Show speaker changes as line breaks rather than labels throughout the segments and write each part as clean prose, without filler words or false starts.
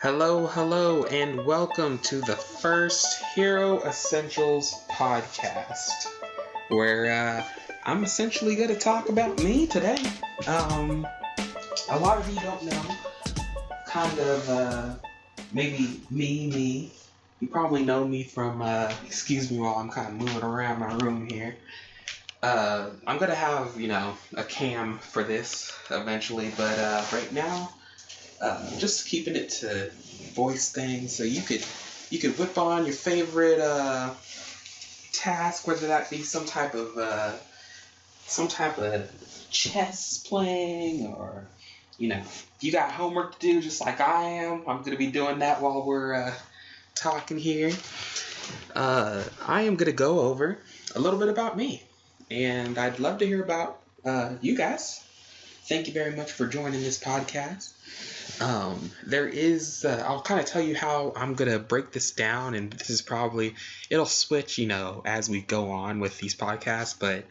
Hello, hello, and welcome to the first Hero Essentials podcast, where I'm essentially going to talk about me today. A lot of you don't know, kind of, maybe me. You probably know me from, excuse me while I'm kind of moving around my room here. I'm going to have, a cam for this eventually, but right now, just keeping it to voice things, so you could whip on your favorite task, whether that be some type of chess playing, or if you got homework to do, just like I am. I'm gonna be doing that while we're talking here. I am gonna go over a little bit about me, and I'd love to hear about you guys. Thank you very much for joining this podcast. I'll kind of tell you how I'm going to break this down, and this is it'll switch, as we go on with these podcasts, but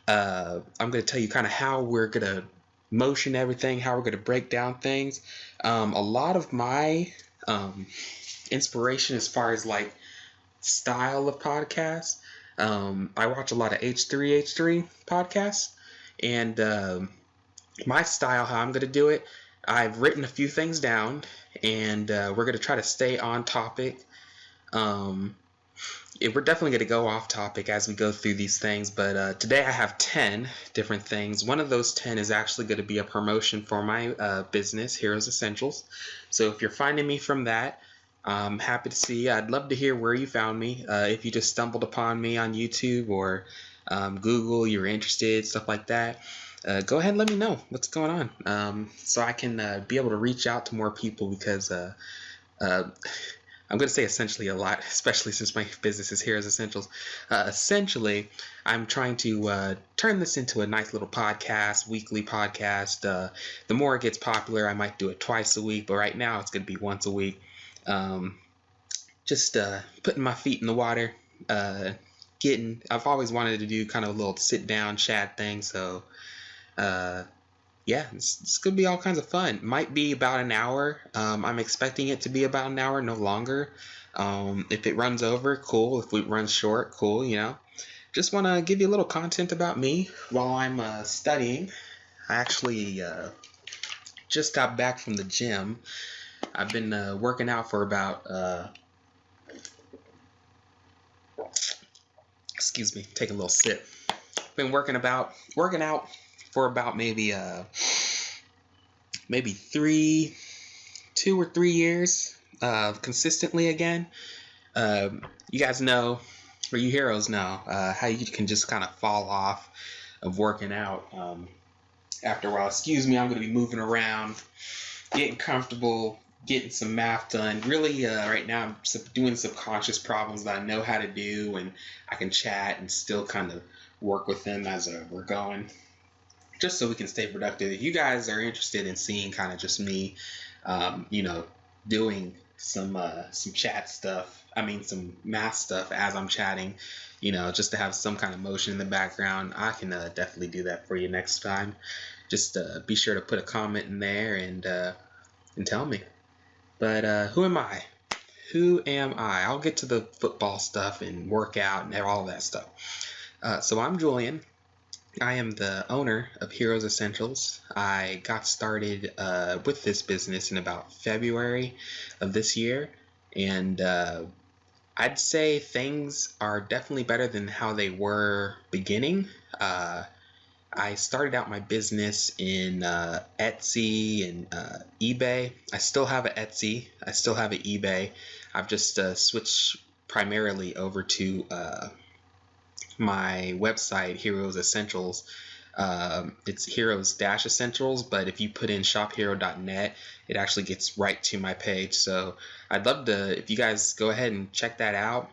I'm going to tell you kind of how we're going to motion everything, how we're going to break down things. A lot of my inspiration as far as like style of podcasts, I watch a lot of H3H3 podcasts, and my style, how I'm going to do it, I've written a few things down, and we're going to try to stay on topic. We're definitely going to go off topic as we go through these things, but today I have 10 different things. One of those 10 is actually going to be a promotion for my business, Heroes Essentials. So if you're finding me from that, I'm happy to see you. I'd love to hear where you found me. If you just stumbled upon me on YouTube or Google, you're interested, stuff like that. Go ahead and let me know what's going on, so I can be able to reach out to more people, because I'm going to say essentially a lot, especially since my business is Heroes Essentials. Essentially, I'm trying to turn this into a nice little podcast, weekly podcast. The more it gets popular, I might do it twice a week, but right now it's going to be once a week. Just putting my feet in the water. I've always wanted to do kind of a little sit-down chat thing, so it's going to be all kinds of fun. Might be about an hour. I'm expecting it to be about an hour, no longer. If it runs over, cool. If it runs short, cool, Just want to give you a little content about me while I'm studying. I actually just got back from the gym. I've been working out for about... excuse me, take a little sip. Been working out for about maybe 2 or 3 years, consistently again. You guys know, or you heroes know, how you can just kind of fall off of working out after a while. Excuse me, I'm going to be moving around, getting comfortable, getting some math done. Really, right now I'm doing subconscious problems that I know how to do, and I can chat and still kind of work with them as we're going, just so we can stay productive. If you guys are interested in seeing kind of just me, doing some chat stuff, some math stuff as I'm chatting, just to have some kind of motion in the background, I can definitely do that for you next time. Just be sure to put a comment in there and tell me. But who am I? I'll get to the football stuff and workout and all that stuff. So I'm Julian. I am the owner of Heroes Essentials. I got started with this business in about February of this year, and I'd say things are definitely better than how they were beginning. I started out my business in Etsy and eBay. I still have an Etsy. I still have an eBay. I've just switched primarily over to my website, Heroes Essentials. It's Heroes-Essentials, but if you put in shophero.net, it actually gets right to my page. So I'd love to, if you guys go ahead and check that out,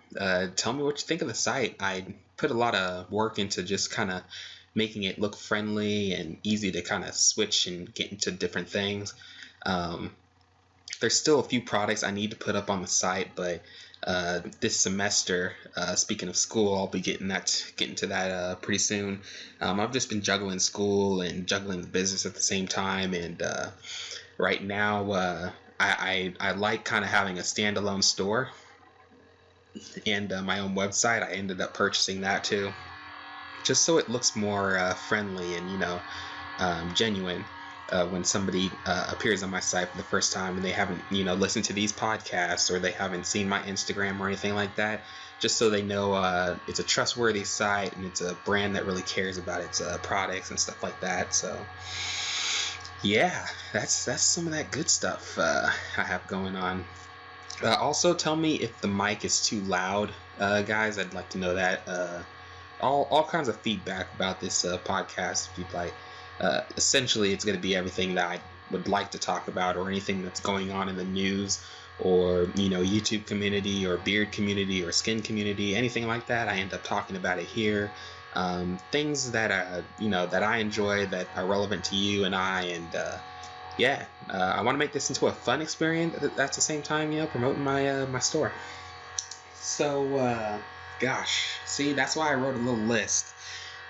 tell me what you think of the site. I put a lot of work into just kind of making it look friendly and easy to kind of switch and get into different things. There's still a few products I need to put up on the site, but this semester, speaking of school, I'll be getting to that pretty soon. I've just been juggling school and juggling the business at the same time, and right now I like kind of having a standalone store and my own website. I ended up purchasing that too, just so it looks more friendly and genuine when somebody appears on my site for the first time and they haven't listened to these podcasts or they haven't seen my Instagram or anything like that. Just so they know it's a trustworthy site and it's a brand that really cares about its products and stuff like that. So yeah, that's some of that good stuff I have going on. Also, tell me if the mic is too loud, guys. I'd like to know that. All kinds of feedback about this podcast, if you'd like. Essentially, it's going to be everything that I would like to talk about, or anything that's going on in the news, or YouTube community, or beard community, or skin community, anything like that. I end up talking about it here. Things that that I enjoy, that are relevant to you and I, and I want to make this into a fun experience at the same time, promoting my store. So gosh, see, that's why I wrote a little list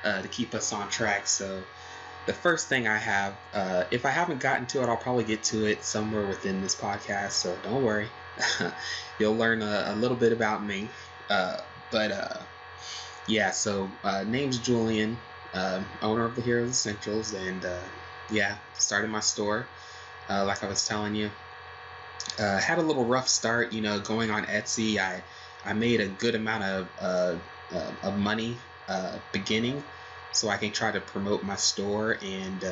to keep us on track. So the first thing I have, if I haven't gotten to it, I'll probably get to it somewhere within this podcast, so don't worry. You'll learn a little bit about me. So name's Julian, owner of the Heroes Essentials, and started my store, like I was telling you. Had a little rough start, going on Etsy. I made a good amount of money beginning, so I can try to promote my store, and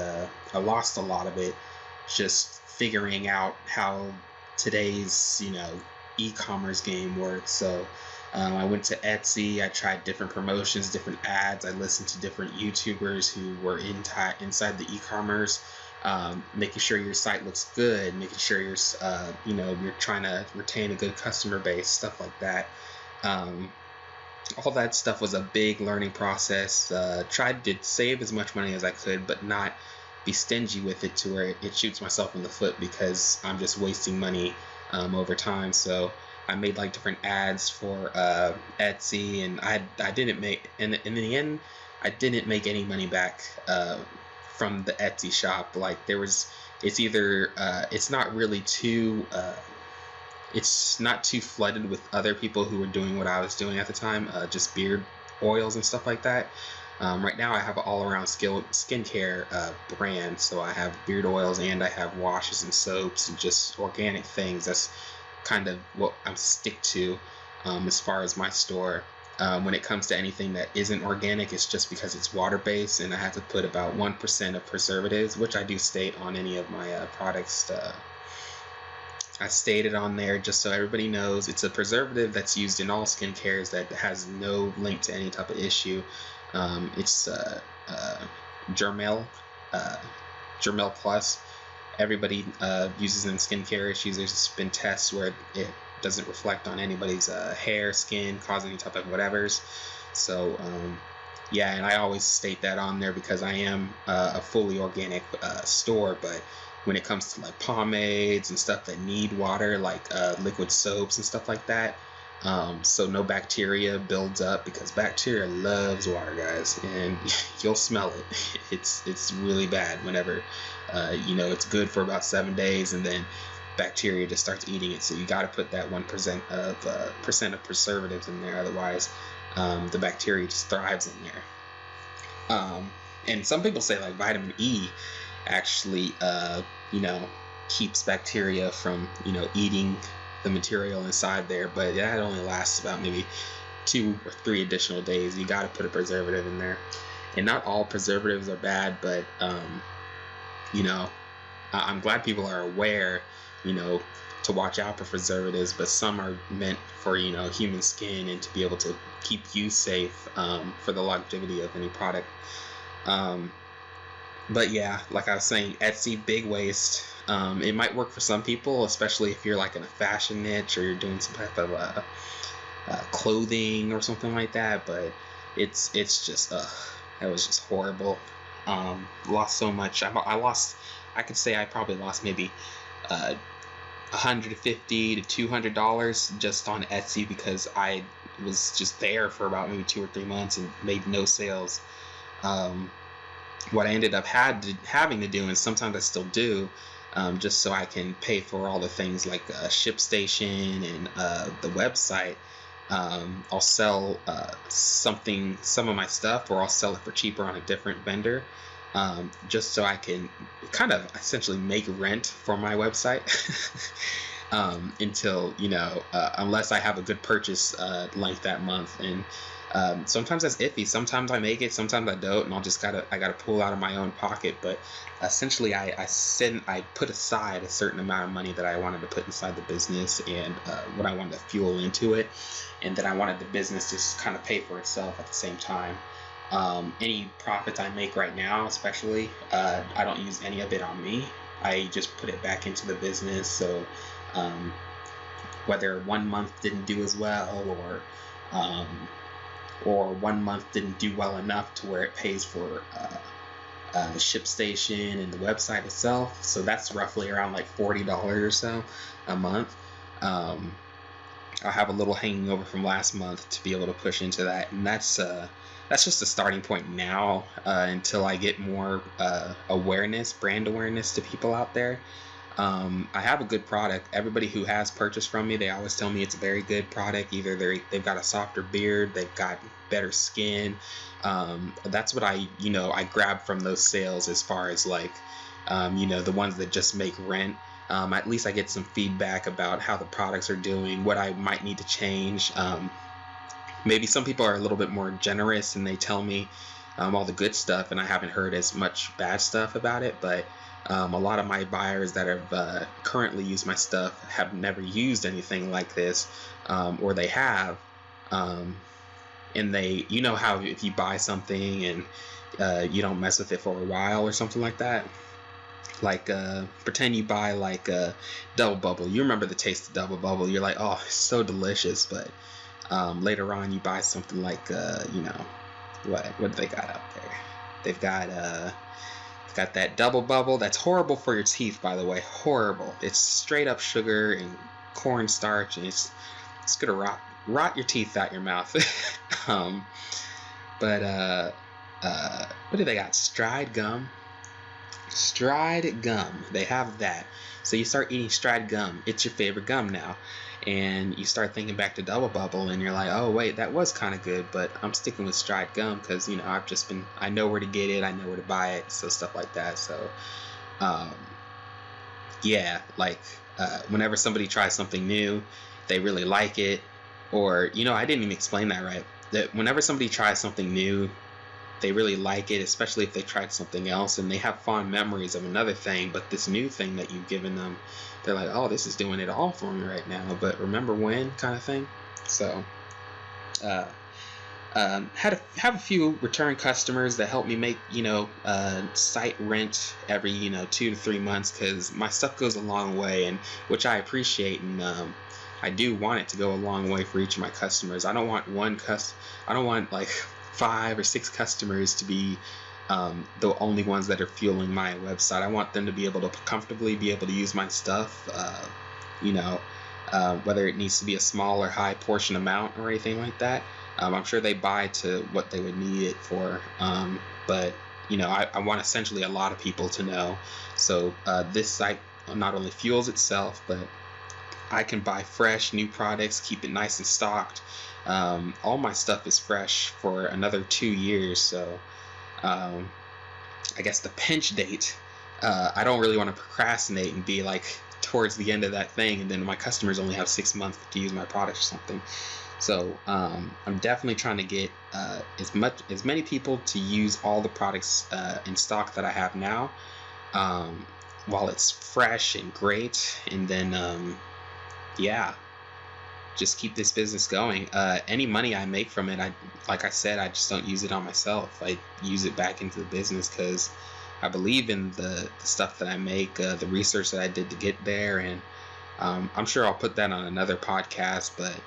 I lost a lot of it just figuring out how today's e-commerce game works. So I went to Etsy. I tried different promotions, different ads. I listened to different YouTubers who were inside the e-commerce, making sure your site looks good, making sure you're trying to retain a good customer base, stuff like that. All that stuff was a big learning process. Tried to save as much money as I could, but not be stingy with it to where it shoots myself in the foot because I'm just wasting money over time. So I made like different ads for Etsy, and I didn't make, in the end, I didn't make any money back from the Etsy shop. Like it's not really too it's not too flooded with other people who were doing what I was doing at the time, just beard oils and stuff like that. Right now I have an all-around skincare brand, so I have beard oils and I have washes and soaps and just organic things. That's kind of what I stick to as far as my store. When it comes to anything that isn't organic, it's just because it's water-based, and I have to put about 1% of preservatives, which I do state on any of my products. I stated on there just so everybody knows it's a preservative that's used in all skincares that has no link to any type of issue. It's Germel Plus. Everybody uses it in skincare issues. There's been tests where it doesn't reflect on anybody's hair, skin, cause any type of whatevers. So and I always state that on there because I am a fully organic store, but when it comes to like pomades and stuff that need water, like liquid soaps and stuff like that, so no bacteria builds up, because bacteria loves water, guys, and you'll smell it. It's really bad whenever it's good for about 7 days, and then bacteria just starts eating it. So you got to put that 1% of preservatives in there, otherwise the bacteria just thrives in there. And some people say like vitamin E actually keeps bacteria from eating the material inside there, but that only lasts about maybe 2 or 3 additional days. You got to put a preservative in there, and not all preservatives are bad, but I'm glad people are aware to watch out for preservatives, but some are meant for human skin and to be able to keep you safe for the longevity of any product. But yeah, like I was saying, Etsy, big waste. It might work for some people, especially if you're like in a fashion niche or you're doing some type of clothing or something like that. But it's just that was just horrible. Lost so much. I could say I probably lost maybe $150 to $200 just on Etsy because I was just there for about maybe 2 or 3 months and made no sales. What I ended up having to do, and sometimes I still do, just so I can pay for all the things like ShipStation and the website. I'll sell some of my stuff, or I'll sell it for cheaper on a different vendor, just so I can kind of essentially make rent for my website. Until, unless I have a good purchase length that month. And sometimes that's iffy. Sometimes I make it, sometimes I don't, and I gotta pull out of my own pocket. But essentially, I put aside a certain amount of money that I wanted to put inside the business, and what I wanted to fuel into it, and then I wanted the business to kind of pay for itself at the same time. Any profits I make right now, especially, I don't use any of it on me. I just put it back into the business. So whether 1 month didn't do as well, or 1 month didn't do well enough to where it pays for ShipStation and the website itself, so that's roughly around like $40 or so a month. I'll have a little hanging over from last month to be able to push into that, and that's just a starting point now, until I get more brand awareness to people out there. I have a good product. Everybody who has purchased from me, they always tell me it's a very good product. Either they've got a softer beard, they've got better skin. That's what I grab from those sales, as far as like, the ones that just make rent. At least I get some feedback about how the products are doing, what I might need to change. Maybe some people are a little bit more generous and they tell me all the good stuff, and I haven't heard as much bad stuff about it. But a lot of my buyers that have currently used my stuff have never used anything like this, or they have, and they, how if you buy something and you don't mess with it for a while or something like that, like pretend you buy like a Double Bubble. You remember the taste of Double Bubble, you're like, oh, it's so delicious. But later on you buy something like what do they got out there? They've got that Double Bubble that's horrible for your teeth, by the way. Horrible. It's straight up sugar and cornstarch, and it's gonna rot your teeth out your mouth. But what do they got? Stride gum. They have that. So you start eating Stride gum. It's your favorite gum now. And you start thinking back to Double Bubble, and you're like, oh wait, that was kind of good, but I'm sticking with Stride gum because I know where to get it, I know where to buy it, so stuff like that. So whenever somebody tries something new, they really like it, or I didn't even explain that right. That whenever somebody tries something new, they really like it, especially if they tried something else and they have fond memories of another thing, but this new thing that you've given them, they're like, oh, this is doing it all for me right now, but remember when, kind of thing. So have a few return customers that help me make site rent every 2 to 3 months, because my stuff goes a long way, and which I appreciate, and I do want it to go a long way for each of my customers. I don't want like 5 or 6 customers to be the only ones that are fueling my website. I want them to be able to comfortably be able to use my stuff, whether it needs to be a small or high portion amount or anything like that. I'm sure they buy to what they would need it for, but I want essentially a lot of people to know. So this site not only fuels itself, but I can buy fresh new products, keep it nice and stocked. All my stuff is fresh for another 2 years, so I guess the pinch date, I don't really want to procrastinate and be like towards the end of that thing, and then my customers only have 6 months to use my product or something. So I'm definitely trying to get as many people to use all the products in stock that I have now, while it's fresh and great, and then just keep this business going. Any money I make from it, like I said, I just don't use it on myself. I use it back into the business because I believe in the stuff that I make, the research that I did to get there, and I'm sure I'll put that on another podcast. But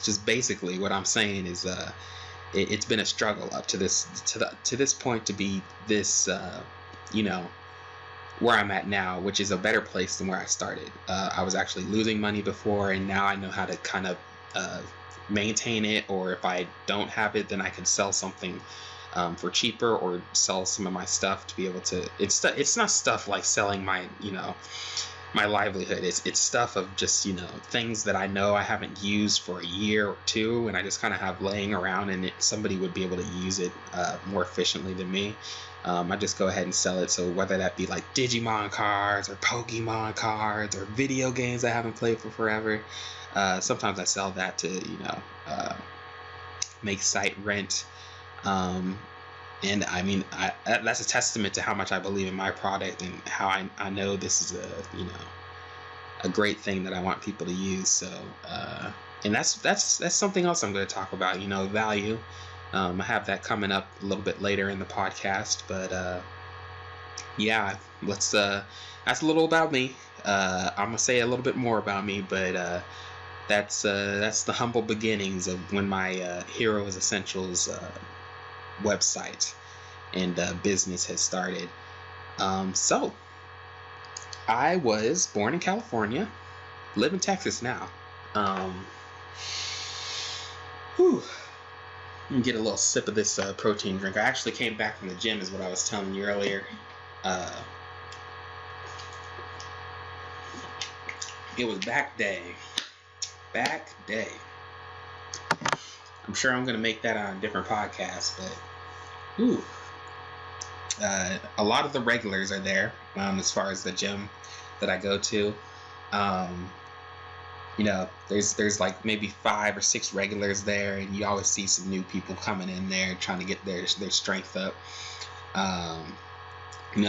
just basically what I'm saying is it's been a struggle up to this point to be this where I'm at now, which is a better place than where I started. I was actually losing money before, and now I know how to kind of maintain it, or if I don't have it, then I can sell something for cheaper, or sell some of my stuff to be able to. It's not stuff like selling my my livelihood. It's stuff of just things that I know I haven't used for a year or two, and I just kind of have laying around, and somebody would be able to use it more efficiently than me. I just go ahead and sell it. So whether that be like Digimon cards or Pokemon cards or video games I haven't played for forever, sometimes I sell that to make site rent. And I mean, that's a testament to how much I believe in my product, and how I know this is a great thing that I want people to use. So, and that's something else I'm going to talk about. Value. I have that coming up a little bit later in the podcast, but yeah, that's a little about me. I'm gonna say a little bit more about me, but that's the humble beginnings of when my Heroes Essentials website and business has started. So I was born in California, live in Texas now. Let me get a little sip of this protein drink. I actually came back from the gym, is what I was telling you earlier. It was back day. I'm sure I'm going to make that on a different podcast, but a lot of the regulars are there as far as the gym that I go to. There's like maybe 5 or 6 regulars there, and you always see some new people coming in there trying to get their strength up.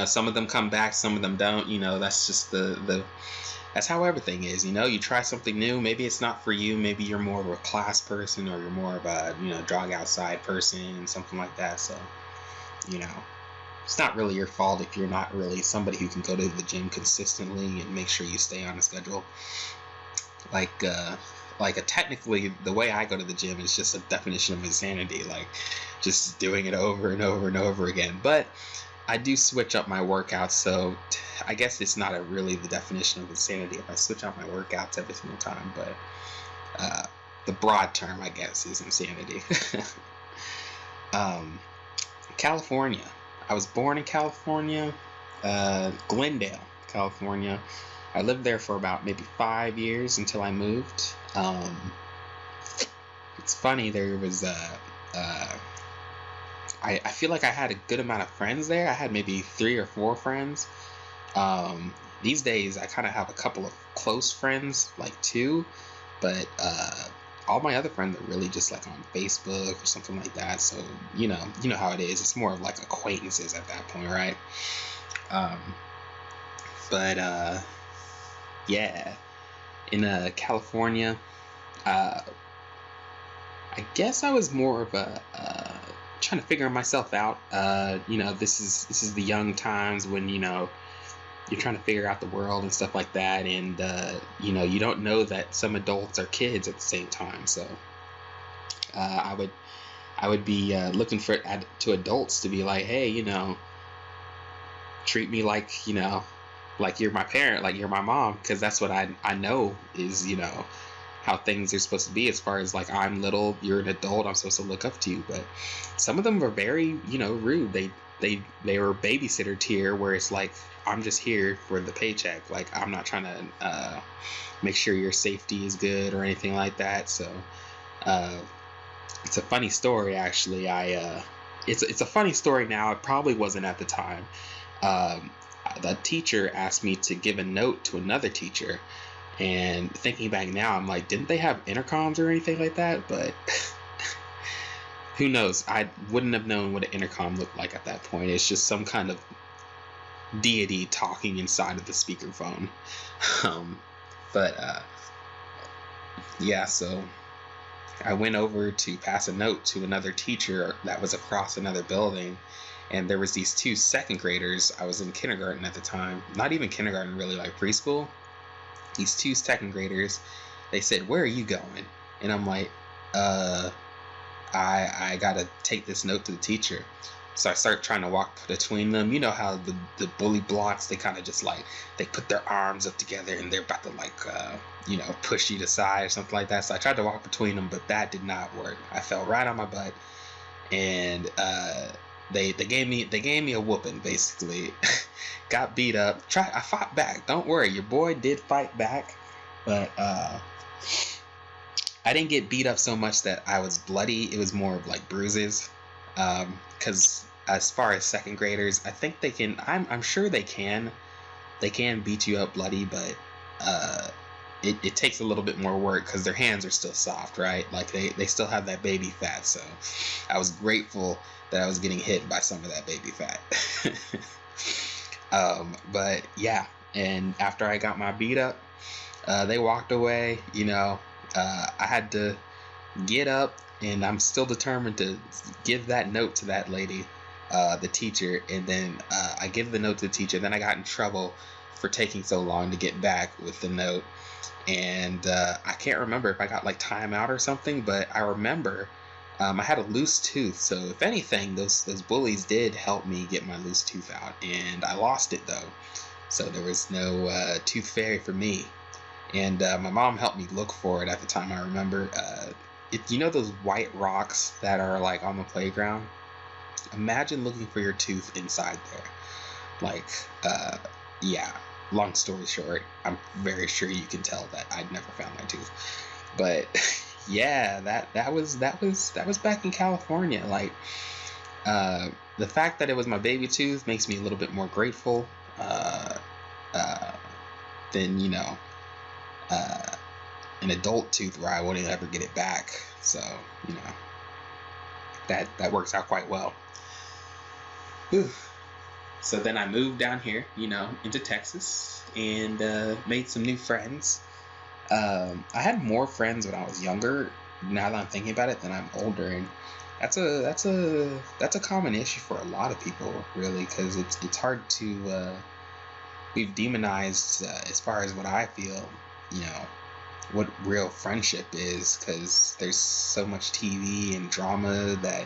Some of them come back, some of them don't. That's just that's how everything is. You try something new. Maybe it's not for you. Maybe you're more of a class person, or you're more of a jog outside person, something like that. So it's not really your fault if you're not really somebody who can go to the gym consistently and make sure you stay on a schedule. Technically, the way I go to the gym is just a definition of insanity, like just doing it over and over and over again. But I do switch up my workouts, so I guess it's not really the definition of insanity if I switch out my workouts every single time. But the broad term, I guess, is insanity. California. I was born in California, Glendale, California. I lived there for about maybe 5 years until I moved. It's funny, there was I feel like I had a good amount of friends there. I had maybe 3 or 4 friends. These days I kind of have a couple of close friends, like 2, but all my other friends are really just like on Facebook or something like that. So you know how it is. It's more of like acquaintances at that point, right? Yeah, in California, I guess I was more of a trying to figure myself out. This is the young times when you're trying to figure out the world and stuff like that, and you don't know that some adults are kids at the same time. So I would be looking to adults to be like, hey, treat me like like you're my parent, like you're my mom, because that's what I know is how things are supposed to be, as far as like, I'm little, you're an adult, I'm supposed to look up to you. But some of them were very rude. They were babysitter tier, where it's like, I'm just here for the paycheck, like I'm not trying to make sure your safety is good or anything like that. So it's a funny story, actually. It's a funny story now. It probably wasn't at the time. The teacher asked me to give a note to another teacher, and thinking back now, I'm like, didn't they have intercoms or anything like that? But who knows? I wouldn't have known what an intercom looked like at that point. It's just some kind of deity talking inside of the speakerphone. Yeah, so I went over to pass a note to another teacher that was across another building, and there was these 2 second graders. I was in kindergarten at the time. Not even kindergarten, really, like preschool. These 2 second graders, they said, "Where are you going?" And I'm like, I gotta take this note to the teacher. So I start trying to walk between them. You know how the bully blocks, they kind of just like, they put their arms up together and they're about to like, push you to the side or something like that. So I tried to walk between them, but that did not work. I fell right on my butt. and they gave me a whooping basically. Got beat up. I fought back. Don't worry, your boy did fight back, but I didn't get beat up so much that I was bloody. It was more of like bruises. Because as far as second graders, I think they can. I'm sure they can. They can beat you up bloody, but it takes a little bit more work because their hands are still soft, right? Like they still have that baby fat. So I was grateful that I was getting hit by some of that baby fat. But yeah, and after I got my beat up, they walked away. I had to get up, and I'm still determined to give that note to that lady, the teacher, and then I give the note to the teacher. Then I got in trouble for taking so long to get back with the note, and I can't remember if I got like timeout or something, but I remember I had a loose tooth. So if anything, those bullies did help me get my loose tooth out, and I lost it though, so there was no tooth fairy for me. And my mom helped me look for it at the time. I remember, those white rocks that are like on the playground? Imagine looking for your tooth inside there. Like, yeah. Long story short, I'm very sure you can tell that I'd never found my tooth. But yeah, that was back in California. Like, the fact that it was my baby tooth makes me a little bit more grateful than an adult tooth where I wouldn't ever get it back. So that works out quite well. Whew. So then I moved down here, into Texas, and made some new friends. I had more friends when I was younger. Now that I'm thinking about it, than I'm older, and that's a common issue for a lot of people, really, because it's hard to. We've demonized, as far as what I feel, what real friendship is, because there's so much TV and drama that.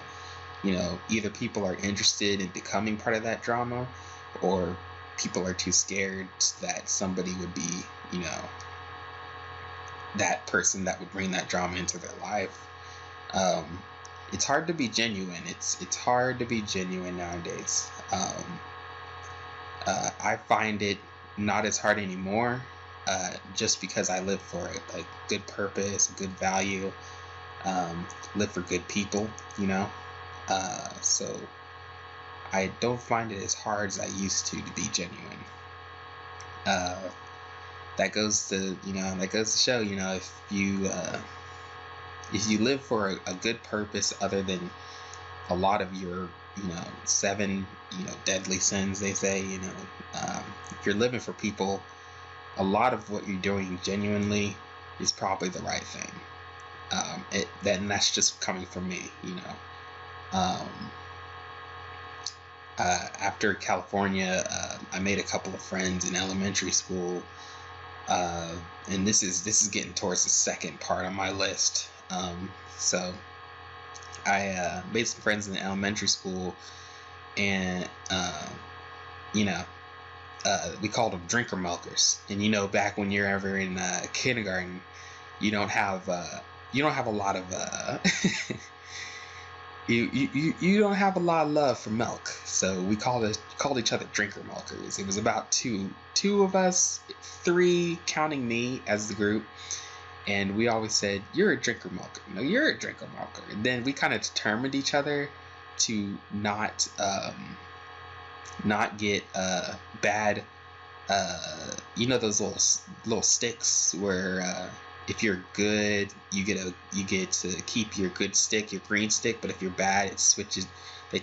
Either people are interested in becoming part of that drama, or people are too scared that somebody would be, that person that would bring that drama into their life. It's hard to be genuine. It's hard to be genuine nowadays. I find it not as hard anymore, just because I live for a good purpose, a good value, live for good people, so I don't find it as hard as I used to be genuine. That goes to show, if you live for a good purpose other than a lot of your, 7, deadly sins, they say, if you're living for people, a lot of what you're doing genuinely is probably the right thing. Then that's just coming from me, after California, I made a couple of friends in elementary school, and this is getting towards the second part on my list. So I made some friends in elementary school, and we called them drinker milkers. And back when you're ever in kindergarten, you don't have a lot of you don't have a lot of love for milk, so we called each other drinker milkers. It was about two of us, 3 counting me as the group, and we always said, "You're a drinker milker. No, you're a drinker milker." And then we kind of determined each other to not get bad. Those little sticks where. If you're good, you get to keep your good stick, your green stick. But if you're bad, it switches. The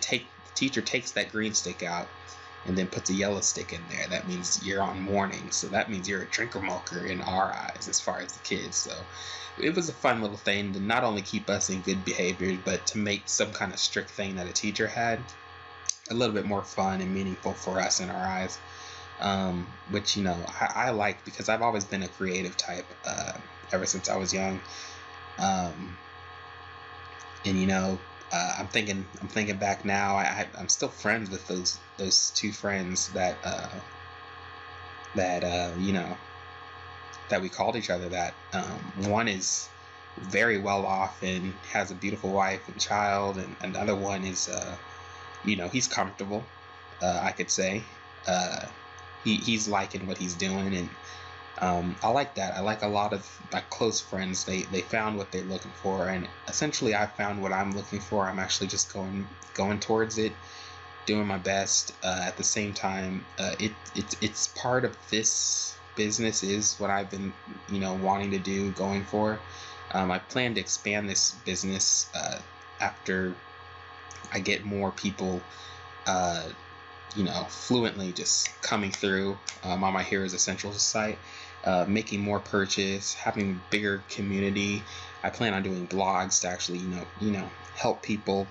teacher takes that green stick out and then puts a yellow stick in there. That means you're on warning. So that means you're a drinker milker in our eyes, as far as the kids. So it was a fun little thing to not only keep us in good behavior, but to make some kind of strict thing that a teacher had a little bit more fun and meaningful for us in our eyes. Which I like, because I've always been a creative type. Ever since I was young, and I'm thinking back now. I'm still friends with those 2 friends that we called each other that. One is very well off and has a beautiful wife and child, and another one is, he's comfortable. I could say, he's liking what he's doing, and I like that. I like a lot of my close friends. They found what they're looking for, and essentially I found what I'm looking for. I'm actually just going towards it, doing my best. At the same time, it's part of this business is what I've been wanting to do, going for. I plan to expand this business after I get more people fluently just coming through on my Heroes Essentials site, making more purchase, having a bigger community. I plan on doing blogs to actually, help people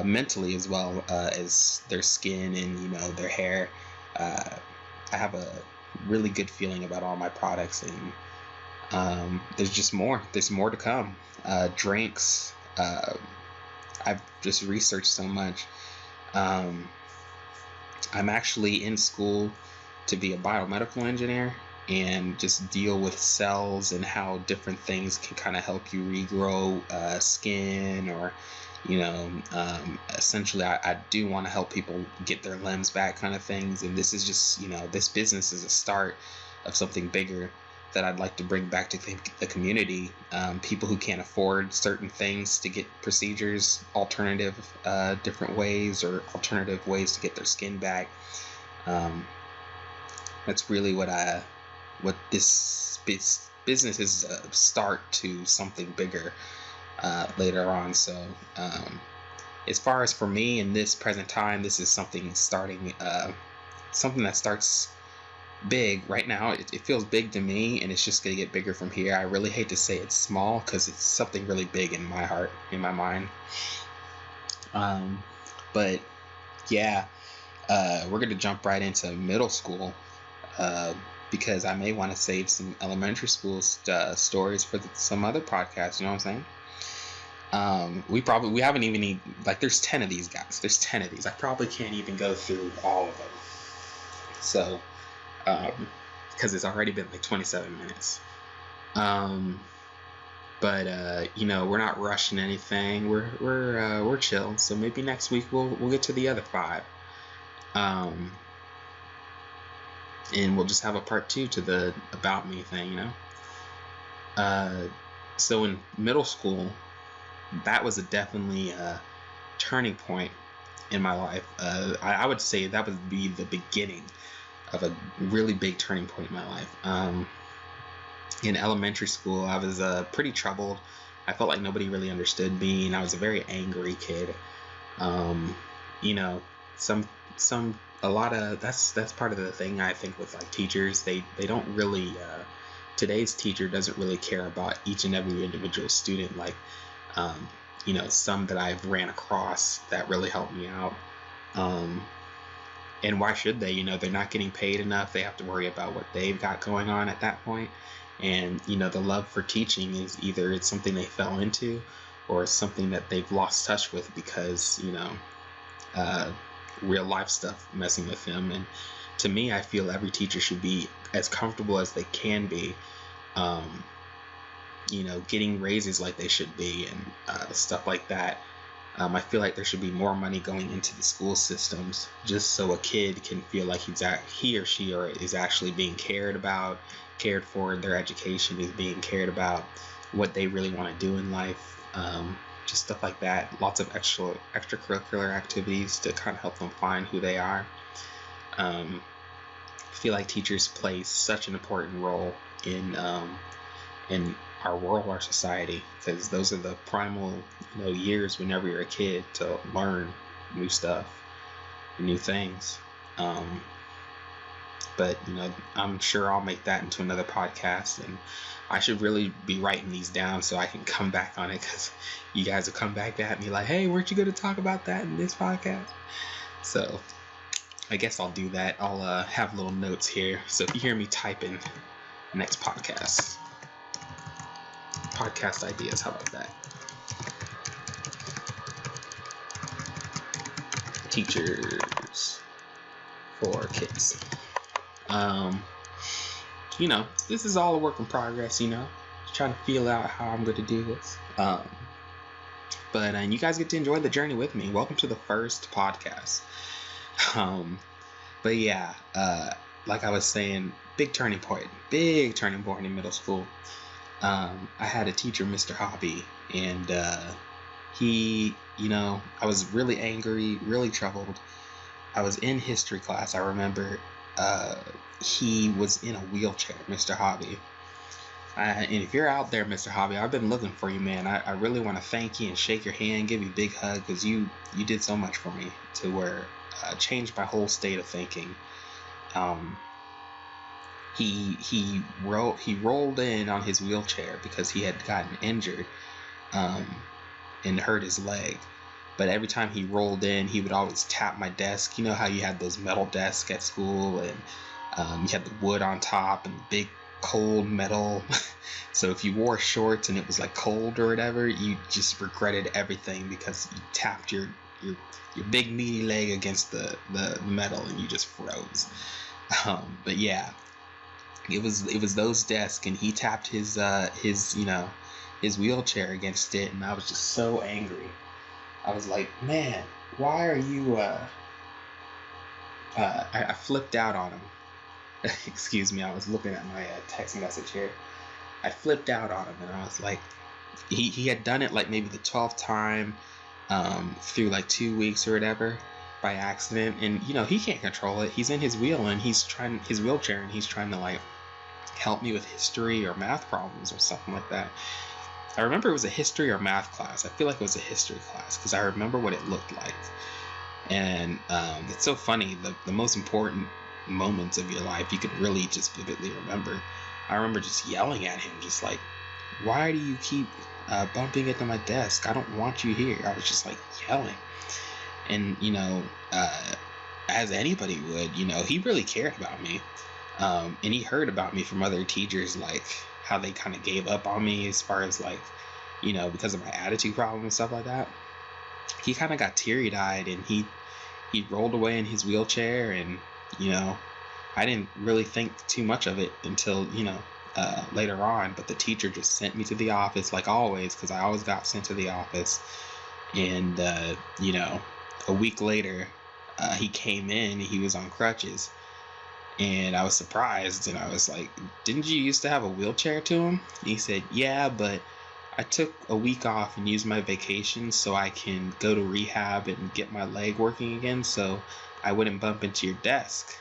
mentally as well as their skin and, their hair. I have a really good feeling about all my products, and there's more to come. Drinks, I've just researched so much. I'm actually in school to be a biomedical engineer and just deal with cells and how different things can kind of help you regrow skin, or essentially I do want to help people get their limbs back, kind of things. And this is just, this business is a start of something bigger that I'd like to bring back to the community. People who can't afford certain things to get procedures, alternative different ways, or alternative ways to get their skin back. That's really what this business is, a start to something bigger later on. So as far as for me in this present time, this is something that starts big right now. It feels big to me, and it's just gonna get bigger from here. I really hate to say it's small, because it's something really big in my heart, in my mind. But yeah, we're gonna jump right into middle school, because I may want to save some elementary school stories for some other podcasts. You know what I'm saying? We haven't even there's 10 of these guys. There's 10 of these. I probably can't even go through all of them. So, because it's already been 27 minutes. But we're not rushing anything. We're chill. So maybe next week we'll get to the other 5. And we'll just have a part 2 to the about me thing, So in middle school, that was definitely a turning point in my life. I would say that would be the beginning of a really big turning point in my life. In elementary school, I was pretty troubled. I felt like nobody really understood me, and I was a very angry kid. That's part of the thing, I think, with teachers. They don't really today's teacher doesn't really care about each and every individual student some that I've ran across that really helped me out. And why should they? They're not getting paid enough. They have to worry about what they've got going on at that point. And the love for teaching is either it's something they fell into, or it's something that they've lost touch with because real life stuff messing with them. And to me, I feel every teacher should be as comfortable as they can be, getting raises like they should be, and stuff like that. I feel like there should be more money going into the school systems, just so a kid can feel like he or she is actually being cared for. Their education is being cared about, what they really want to do in life. Just stuff like that. Lots of extracurricular activities to kind of help them find who they are. I feel like teachers play such an important role in our world, our society, because those are the primal years whenever you're a kid to learn new stuff, new things. But I'm sure I'll make that into another podcast, and I should really be writing these down so I can come back on it, because you guys will come back at me like, hey, weren't you going to talk about that in this podcast? So I guess I'll do that. I'll have little notes here, so if you hear me typing next podcast ideas, how about that? Teachers for kids. This is all a work in progress, trying to feel out how I'm going to do this. And you guys get to enjoy the journey with me. Welcome to the first podcast. But yeah, like I was saying, big turning point in middle school. I had a teacher, Mr. Hobby, and he, I was really angry, really troubled. I was in history class. I remember he was in a wheelchair, Mr. Hobby. And if you're out there, Mr. Hobby, I've been looking for you, man. I really want to thank you and shake your hand, give you a big hug, because you did so much for me to where changed my whole state of thinking. He rolled in on his wheelchair because he had gotten injured and hurt his leg. But every time he rolled in, he would always tap my desk. You know how you had those metal desks at school, and you had the wood on top and big cold metal. So if you wore shorts and it was like cold or whatever, you just regretted everything because you tapped your big meaty leg against the metal and you just froze. But yeah, it was those desks, and he tapped his wheelchair against it, and I was just so angry. I was like, man, why are you I flipped out on him. Excuse me, I was looking at my text message here. I flipped out on him, and I was like, he had done it like maybe the 12th time through like 2 weeks or whatever by accident, and he can't control it. He's in his wheelchair, and he's trying to like help me with history or math problems or something like that. I remember it was a history or math class. I feel like it was a history class because I remember what it looked like. And it's so funny, the most important moments of your life you could really just vividly remember. I remember just yelling at him, just like, why do you keep bumping into my desk? I don't want you here. I was just like yelling. And as anybody would, he really cared about me. And he heard about me from other teachers, like how they kind of gave up on me as far as like, because of my attitude problem and stuff like that. He kind of got teary-eyed, and he rolled away in his wheelchair, and I didn't really think too much of it until later on. But the teacher just sent me to the office, like always, because I always got sent to the office. And a week later, he came in. He was on crutches, and I was surprised, and I was like, didn't you used to have a wheelchair to him? And he said, yeah, but I took a week off and used my vacation so I can go to rehab and get my leg working again, so I wouldn't bump into your desk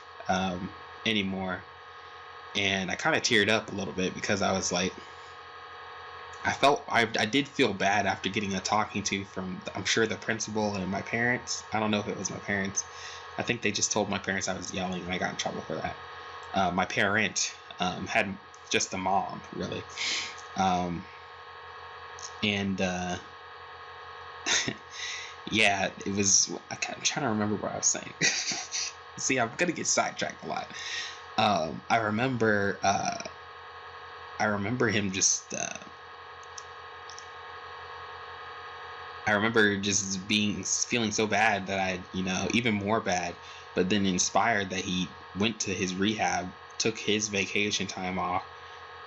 anymore. And I kind of teared up a little bit because I was like, I did feel bad after getting a talking to from, I'm sure, the principal and my parents. I don't know if it was my parents. I think they just told my parents I was yelling, and I got in trouble for that. My parent had just a mom, really. Yeah, it was, I'm trying to remember what I was saying. See, I'm going to get sidetracked a lot. I remember him just, I remember just feeling so bad that I, even more bad, but then inspired that he went to his rehab, took his vacation time off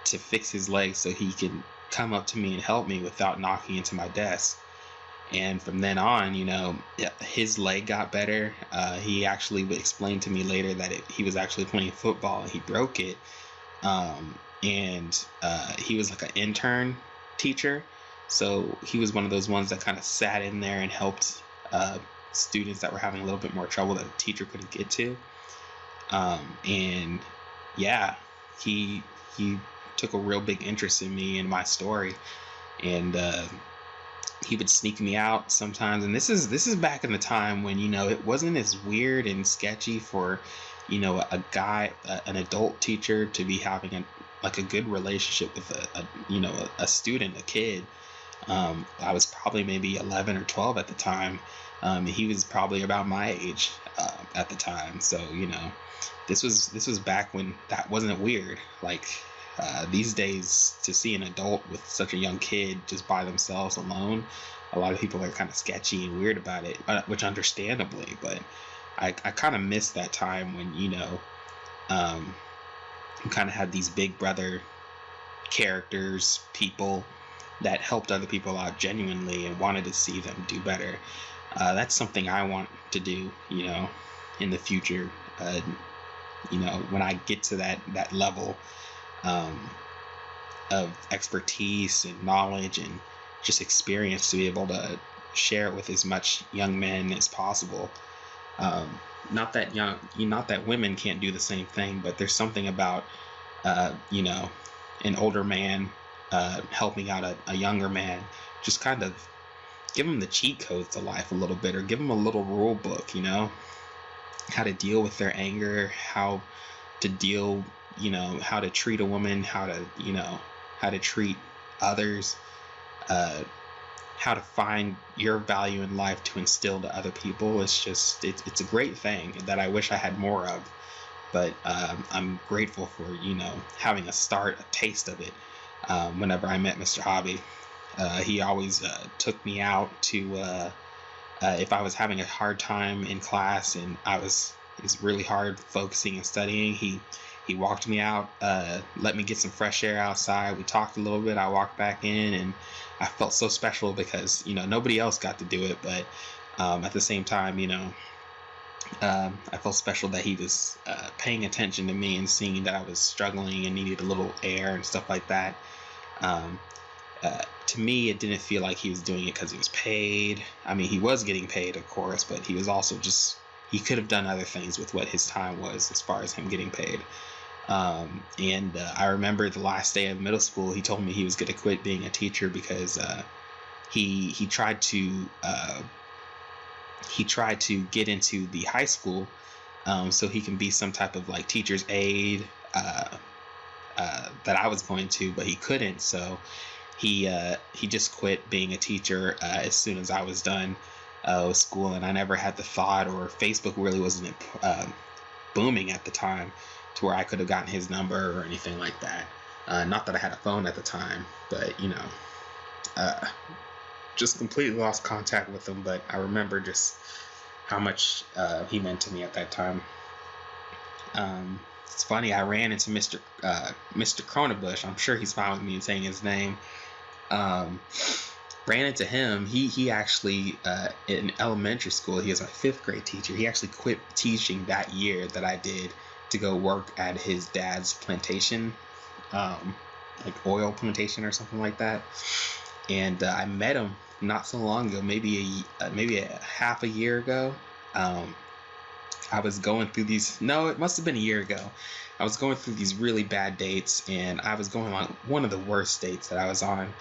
to fix his leg so he could come up to me and help me without knocking into my desk. And from then on, his leg got better. He actually explained to me later that he was actually playing football and he broke it. And he was like an intern teacher. So he was one of those ones that kind of sat in there and helped students that were having a little bit more trouble that the teacher couldn't get to. And yeah, he took a real big interest in me and my story. And he would sneak me out sometimes. And this is back in the time when, it wasn't as weird and sketchy for, a guy, an adult teacher to be having a good relationship with a student, a kid. I was probably maybe 11 or 12 at the time. He was probably about my age at the time. So, this was back when that wasn't weird. Like these days, to see an adult with such a young kid just by themselves alone, a lot of people are kind of sketchy and weird about it, which understandably. But I kind of miss that time when, you kind of had these big brother characters, people that helped other people out genuinely and wanted to see them do better. That's something I want to do, in the future. When I get to that level of expertise and knowledge and just experience, to be able to share it with as much young men as possible. Not that women can't do the same thing, but there's something about an older man helping out a younger man. Just kind of give them the cheat codes to life a little bit, or give them a little rule book, how to deal with their anger, how to deal, how to treat a woman, how to treat others, how to find your value in life to instill to other people. It's a great thing that I wish I had more of, but I'm grateful for, having a taste of it. Whenever I met Mr. Hobby, he always took me out to, if I was having a hard time in class and it was really hard focusing and studying, he walked me out, let me get some fresh air outside. We talked a little bit. I walked back in, and I felt so special because, nobody else got to do it. But at the same time, I felt special that he was paying attention to me and seeing that I was struggling and needed a little air and stuff like that. To me, it didn't feel like he was doing it because he was paid. I mean, he was getting paid, of course, but he was also he could have done other things with what his time was as far as him getting paid. I remember the last day of middle school, he told me he was going to quit being a teacher because he tried to get into the high school so he can be some type of like teacher's aide that I was going to, but he couldn't. So he just quit being a teacher as soon as I was done with school, and I never had the thought, or Facebook really wasn't booming at the time to where I could have gotten his number or anything like that. Not that I had a phone at the time, but just completely lost contact with him. But I remember just how much he meant to me at that time. It's funny, I ran into Mr. Cronebush. I'm sure he's fine with me saying his name. Ran into him. He actually, in elementary school, he was my 5th grade teacher. He actually quit teaching that year that I did to go work at his dad's plantation, like oil plantation or something like that. And I met him not so long ago, maybe a half a year ago. I was going through it must have been a year ago. I was going through these really bad dates, and I was going on one of the worst dates that I was on.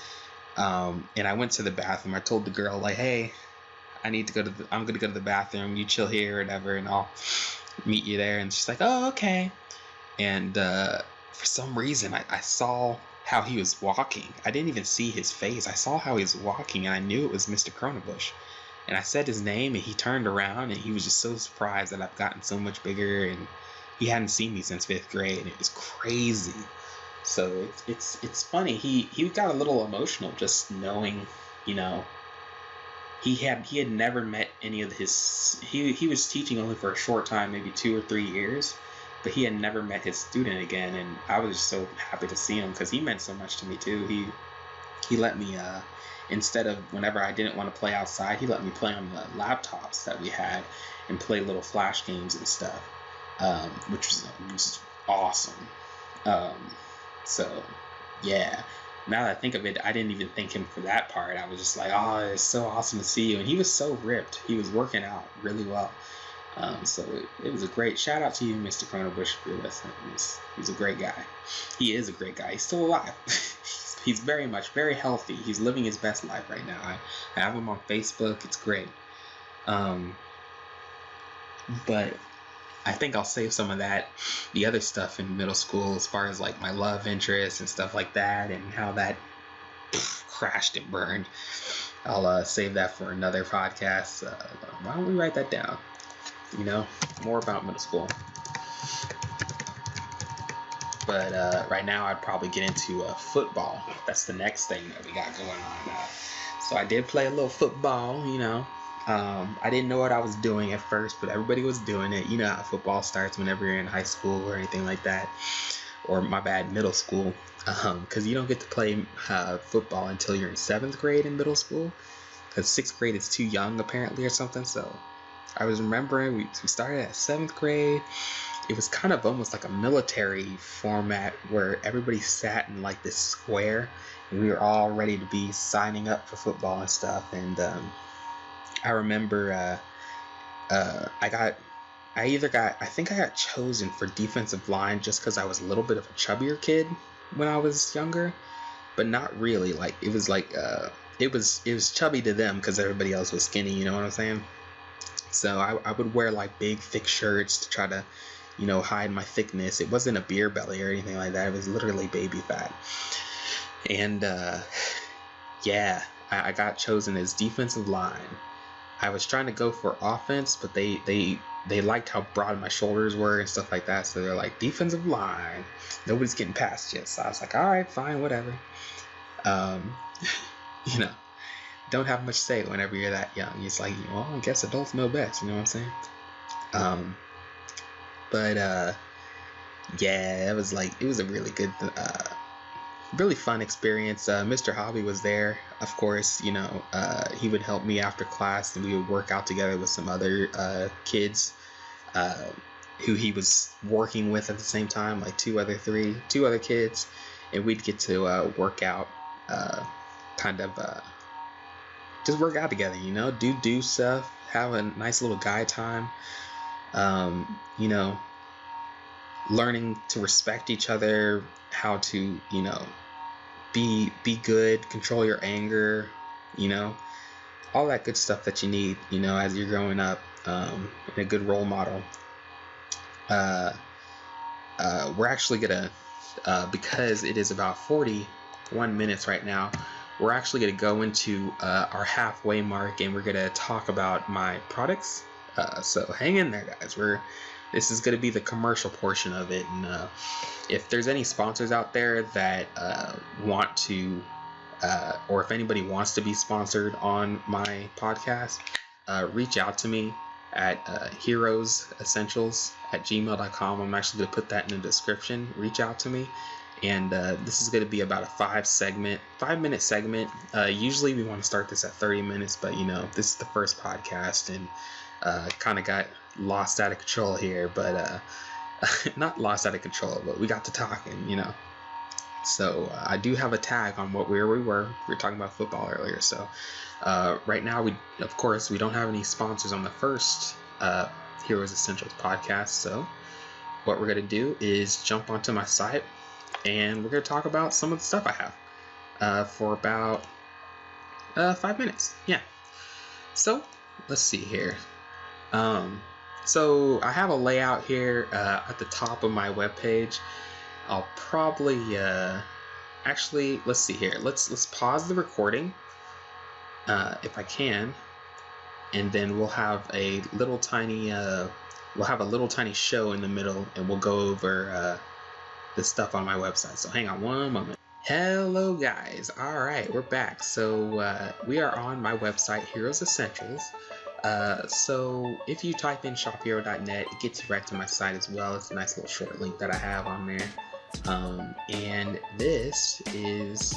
And I went to the bathroom. I told the girl, like, hey, I'm going to go to the bathroom. You chill here or whatever, and I'll meet you there. And she's like, oh, okay. And for some reason, I saw how he was walking. I didn't even see his face. I saw how he was walking, and I knew it was Mr. Cronebush. And I said his name, and he turned around, and he was just so surprised that I've gotten so much bigger, and he hadn't seen me since 5th grade, and it was crazy. So it's funny. He got a little emotional just knowing, he had never met any of his. He was teaching only for a short time, maybe 2 or 3 years, but he had never met his student again, and I was just so happy to see him because he meant so much to me too. He let me. Instead of whenever I didn't want to play outside, he let me play on the laptops that we had and play little flash games and stuff, which was awesome. So, yeah, now that I think of it, I didn't even thank him for that part. I was just like, oh, it's so awesome to see you. And he was so ripped. He was working out really well. So it was a great shout out to you, Mr. Cronebush, if you're listening. He's a great guy. He is a great guy. He's still alive. He's very healthy. He's living his best life right now. I have him on Facebook. It's great. But I think I'll save some of the other stuff in middle school, as far as like my love interest and stuff like that, and how that crashed and burned. I'll save that for another podcast. Why don't we write that down? More about middle school. But right now I'd probably get into football. That's the next thing that we got going on. So I did play a little football, I didn't know what I was doing at first, but everybody was doing it. You know how football starts whenever you're in high school or anything like that. or my bad, middle school, because you don't get to play football until you're in 7th grade in middle school, because 6th grade is too young apparently or something. So I was remembering we started at 7th grade. It was kind of almost like a military format where everybody sat in like this square, and we were all ready to be signing up for football and stuff. And I remember I think I got chosen for defensive line just because I was a little bit of a chubbier kid when I was younger, but not really. Like it was chubby to them because everybody else was skinny. You know what I'm saying? So I would wear like big thick shirts to try to, hide my thickness. It wasn't a beer belly or anything like that. It was literally baby fat. And I got chosen as defensive line. I was trying to go for offense, but they liked how broad my shoulders were and stuff like that. So they're like, defensive line, nobody's getting past you. So I was like, all right, fine, whatever. Don't have much say whenever you're that young. It's like, well, I guess adults know best. You know what I'm saying? It was a really good, really fun experience. Mr. Hobby was there, of course. He would help me after class, and we would work out together with some other kids who he was working with at the same time, like two other kids, and we'd get to work out, just work out together, do stuff, have a nice little guy time. Learning to respect each other, how to, be good, control your anger, all that good stuff that you need, as you're growing up, and a good role model. We're actually gonna, because it is about 41 minutes right now, we're actually gonna go into our halfway mark, and we're gonna talk about my products. So hang in there, guys. This is going to be the commercial portion of it, and if there's any sponsors out there that want to, or if anybody wants to be sponsored on my podcast, reach out to me at heroesessentials@gmail.com. I'm actually going to put that in the description. Reach out to me, and this is going to be about a 5-minute segment. Usually we want to start this at 30 minutes, but this is the first podcast, and kind of got lost out of control here, but not lost out of control, but we got to talking, So I do have a tag on where we were. We were talking about football earlier. So right now, we don't have any sponsors on the first Heroes Essentials podcast. So what we're gonna do is jump onto my site, and we're gonna talk about some of the stuff I have for about 5 minutes. Yeah. So let's see here. So I have a layout here at the top of my webpage. I'll probably actually, let's see here. Let's pause the recording if I can, and then we'll have a little tiny show in the middle, and we'll go over the stuff on my website. So hang on one moment. Hello guys. All right, we're back. So we are on my website, Heroes Essentials. So if you type in shophero.net, it gets you right to my site as well. It's a nice little short link that I have on there. And this is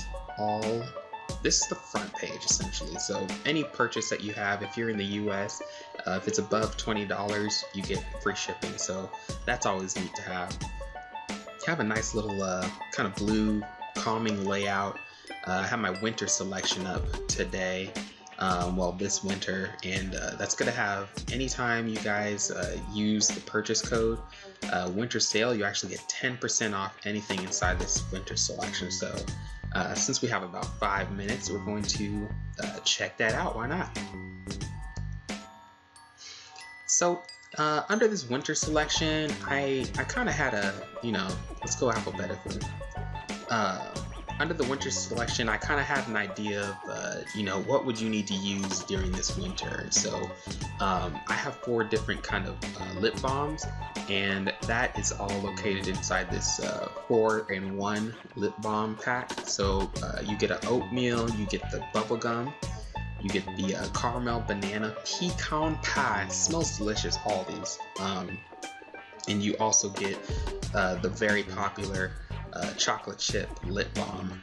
the front page essentially. So any purchase that you have, if you're in the US, if it's above $20, you get free shipping. So that's always neat to have. Have a nice little kind of blue calming layout. I have my winter selection up today. This winter, and that's gonna have, anytime you guys use the purchase code winter sale, you actually get 10% off anything inside this winter selection. So since we have about 5 minutes, we're going to check that out. Why not? So under this winter selection, I kind of had a, let's go alphabetically. Under the winter selection, I kind of had an idea of, what would you need to use during this winter. So I have 4 different kind of lip balms, and that is all located inside this 4-in-1 lip balm pack. So you get an oatmeal, you get the bubble gum, you get the caramel banana pecan pie. It smells delicious, all these. And you also get the very popular chocolate chip lip balm,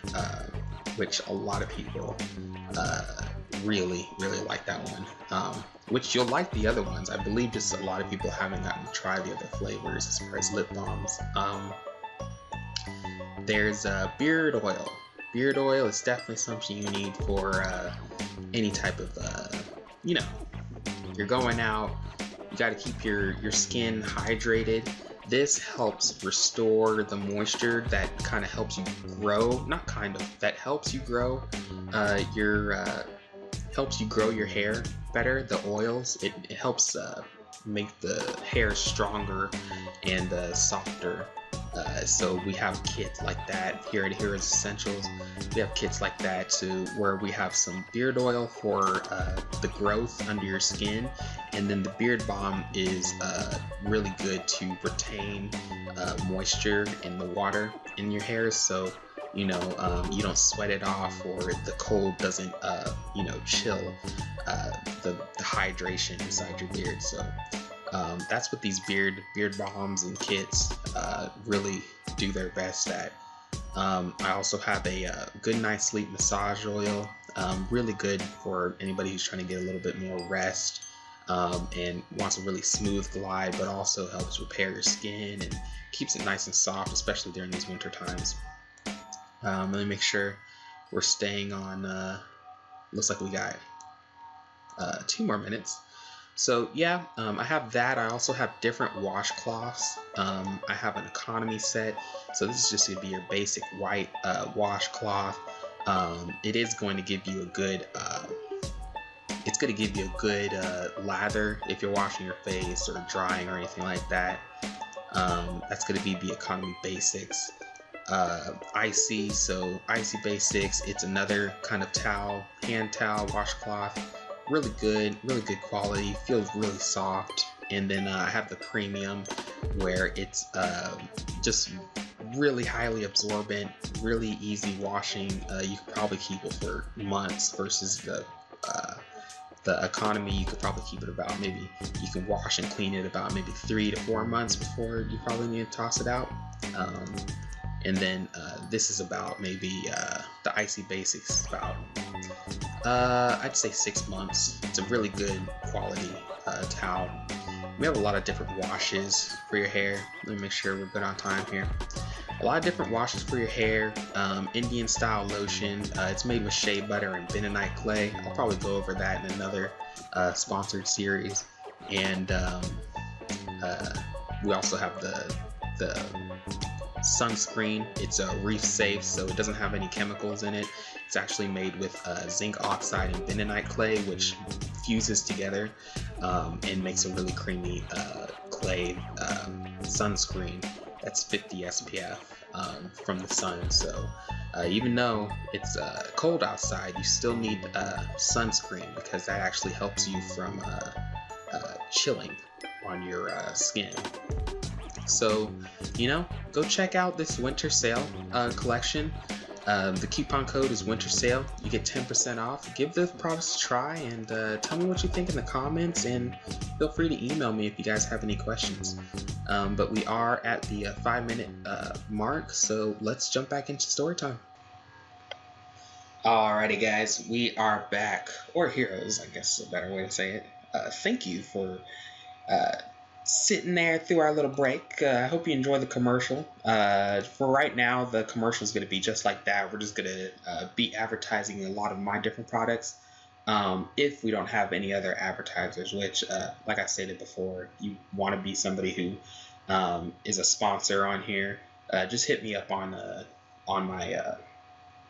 which a lot of people really like that one. Which you'll like the other ones. I believe just a lot of people haven't gotten to try the other flavors as far as lip balms. There's beard oil. Beard oil is definitely something you need for any type of, you're going out, you got to keep your skin hydrated. This helps restore the moisture that kind of helps you grow, that helps you grow helps you grow your hair better. The oils, it helps make the hair stronger and softer. So we have kits like that here at Heroes Essentials. We have kits like that where we have some beard oil for the growth under your skin, and then the beard balm is really good to retain moisture in the water in your hair, so you don't sweat it off, or the cold doesn't chill the hydration inside your beard. So that's what these beard balms and kits really do their best at. I also have a good night's sleep massage oil, really good for anybody who's trying to get a little bit more rest and wants a really smooth glide, but also helps repair your skin and keeps it nice and soft, especially during these winter times. Let me make sure we're staying on, looks like we got 2 more minutes. So yeah, I have that. I also have different washcloths. I have an economy set. So this is just going to be your basic white washcloth. It is going to give you a good, lather if you're washing your face or drying or anything like that. That's going to be the economy basics. Icy basics. It's another kind of towel, hand towel, washcloth. Really good quality, feels really soft. And then I have the premium, where it's just really highly absorbent, really easy washing. You could probably keep it for months, versus the economy. You could probably keep it about, maybe you can wash and clean it about maybe 3 to 4 months before you probably need to toss it out. And then this is about maybe the Icy Basics, about I'd say 6 months. It's a really good quality towel. We have a lot of different washes for your hair. Let me make sure we're good on time here. A lot of different washes for your hair. Indian style lotion. It's made with shea butter and bentonite clay. I'll probably go over that in another sponsored series. And we also have the sunscreen. It's reef safe, so it doesn't have any chemicals in it. It's actually made with zinc oxide and bentonite clay, which fuses together and makes a really creamy clay sunscreen that's 50 SPF from the sun. So even though it's cold outside, you still need sunscreen, because that actually helps you from chilling on your skin. So, go check out this winter sale collection. The coupon code is winter sale. You get 10% off. Give the products a try, and tell me what you think in the comments, and feel free to email me if you guys have any questions. But we are at the 5-minute mark, so let's jump back into story time. Alrighty guys, we are back, or heroes, I guess is a better way to say it. Thank you for sitting there through our little break. I hope you enjoy the commercial. For right now, the commercial is going to be just like that. We're just going to be advertising a lot of my different products. If we don't have any other advertisers, which, like I stated before, you want to be somebody who is a sponsor on here, just hit me up on my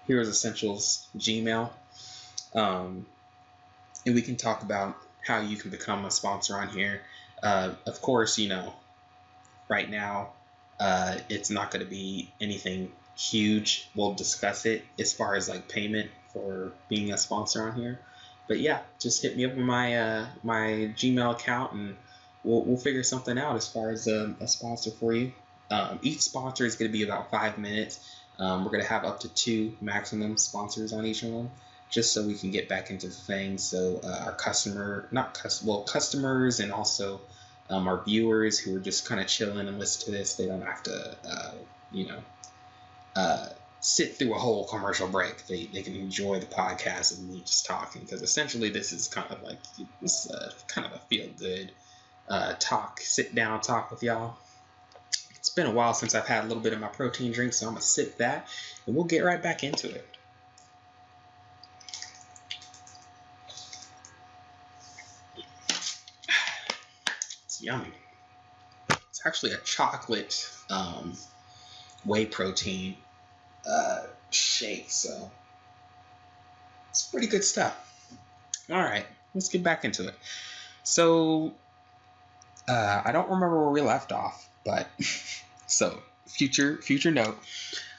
Heroes Essentials Gmail, and we can talk about how you can become a sponsor on here. Of course, right now, it's not going to be anything huge. We'll discuss it as far as like payment for being a sponsor on here. But yeah, just hit me up on my Gmail account, and we'll figure something out as far as a sponsor for you. Each sponsor is going to be about 5 minutes. We're going to have up to 2 maximum sponsors on each one, just so we can get back into the thing. So our customers, and also Our viewers who are just kind of chilling and listen to this, they don't have to, uh, sit through a whole commercial break. They can enjoy the podcast and me just talking, because essentially this is kind of like this kind of a feel good talk, sit down talk with y'all. It's been a while since I've had a little bit of my protein drink, so I'm gonna sip that and we'll get right back into it. It's yummy. It's actually a chocolate whey protein shake, so it's pretty good stuff. All right, let's get back into it. So I don't remember where we left off, but so future note,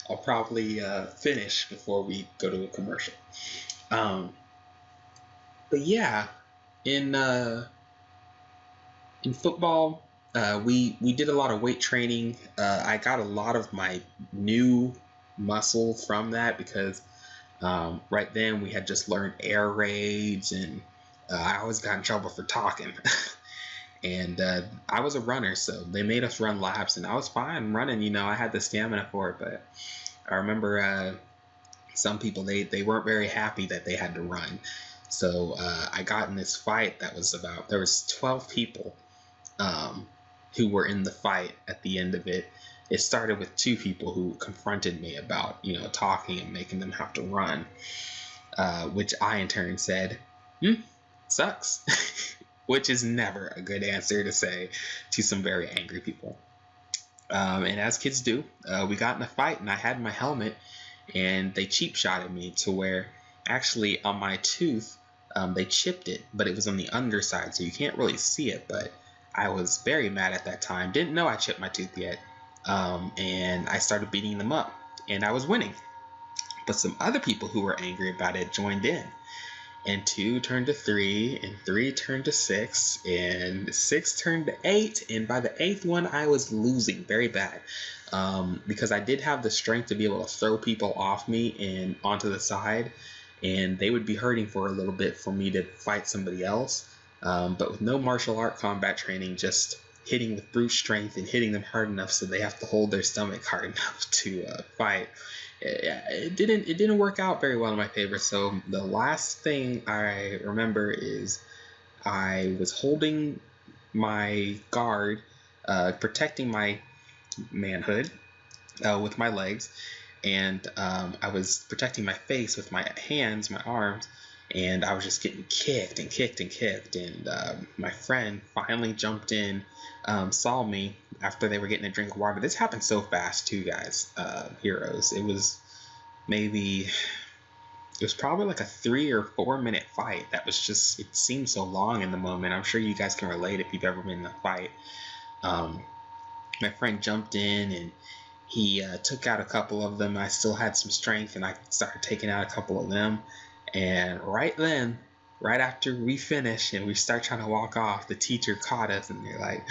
I'll probably finish before we go to a commercial. But yeah, in football, we did a lot of weight training. I got a lot of my new muscle from that, because right then we had just learned air raids, and I always got in trouble for talking. And I was a runner, so they made us run laps, and I was fine running. I had the stamina for it. But I remember some people, they weren't very happy that they had to run. So I got in this fight that was there was 12 people who were in the fight at the end of it. It started with 2 people who confronted me about, talking and making them have to run, which I in turn said, sucks, which is never a good answer to say to some very angry people. And as kids do, we got in a fight, and I had my helmet, and they cheap shotted me to where actually on my tooth, they chipped it, but it was on the underside, so you can't really see it. But I was very mad at that time. Didn't know I chipped my tooth yet. And I started beating them up, and I was winning. But some other people who were angry about it joined in, and 2 turned to 3, and 3 turned to 6, and 6 turned to 8, and by the 8th one, I was losing very bad, because I did have the strength to be able to throw people off me and onto the side, and they would be hurting for a little bit for me to fight somebody else. But with no martial art combat training, just hitting with brute strength and hitting them hard enough so they have to hold their stomach hard enough to fight, it didn't work out very well in my favor. So the last thing I remember is I was holding my guard, protecting my manhood with my legs, and I was protecting my face with my hands, my arms, and I was just getting kicked and kicked and kicked. And my friend finally jumped in, saw me after they were getting a drink of water. This happened so fast too, guys, heroes. It was probably like a 3 or 4 minute fight. That was just, it seemed so long in the moment. I'm sure you guys can relate if you've ever been in a fight. My friend jumped in, and he took out a couple of them. I still had some strength, and I started taking out a couple of them. And right then, right after we finish and we start trying to walk off, the teacher caught us, and they're like,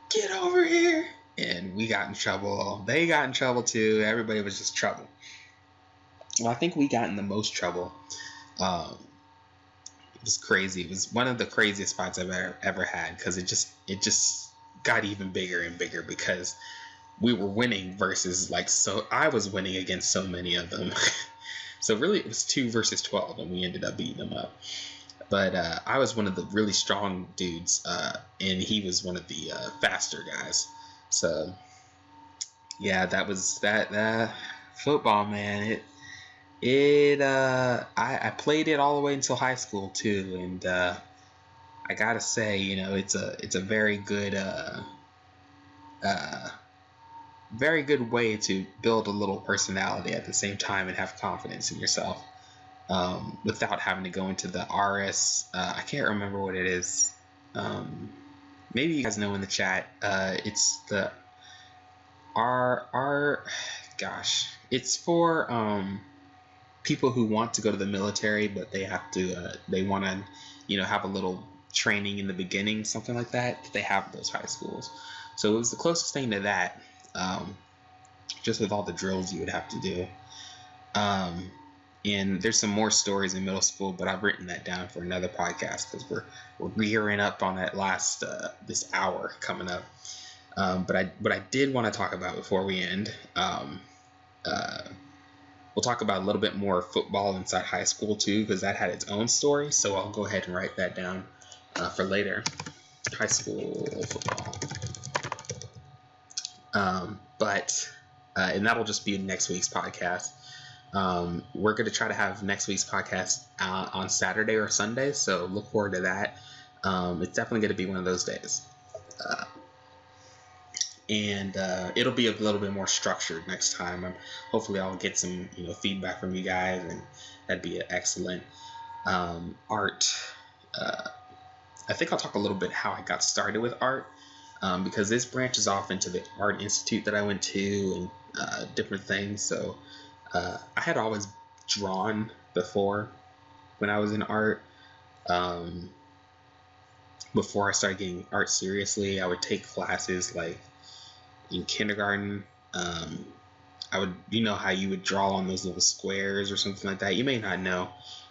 get over here. And we got in trouble. They got in trouble too. Everybody was just trouble. Well, I think we got in the most trouble. It was crazy. It was one of the craziest fights I've ever had, because it just got even bigger and bigger, because we were winning versus I was winning against so many of them. So really it was 2 versus 12, and we ended up beating them up. But I was one of the really strong dudes, and he was one of the faster guys. So yeah, that was that football, man. I played it all the way until high school too, and I gotta say, it's a very good very good way to build a little personality at the same time and have confidence in yourself, without having to go into the RS. I can't remember what it is. Maybe you guys know in the chat. It's the gosh, it's for people who want to go to the military, but they have to they want to have a little training in the beginning, something like that. They have those high schools, so it was the closest thing to that. Just with all the drills you would have to do. And there's some more stories in middle school, but I've written that down for another podcast because we're gearing up on that last this hour coming up. But I did want to talk about before we end. We'll talk about a little bit more football inside high school too, because that had its own story. So I'll go ahead and write that down for later. High school football. And that'll just be next week's podcast. We're going to try to have next week's podcast on Saturday or Sunday, so look forward to that. It's definitely going to be one of those days. And it'll be a little bit more structured next time. Hopefully I'll get some feedback from you guys, and that'd be excellent. Art. I think I'll talk a little bit how I got started with art, because this branches off into the art institute that I went to and different things. So I had always drawn before when I was in art. Before I started getting art seriously, I would take classes like in kindergarten. I would, how you would draw on those little squares or something like that. You may not know,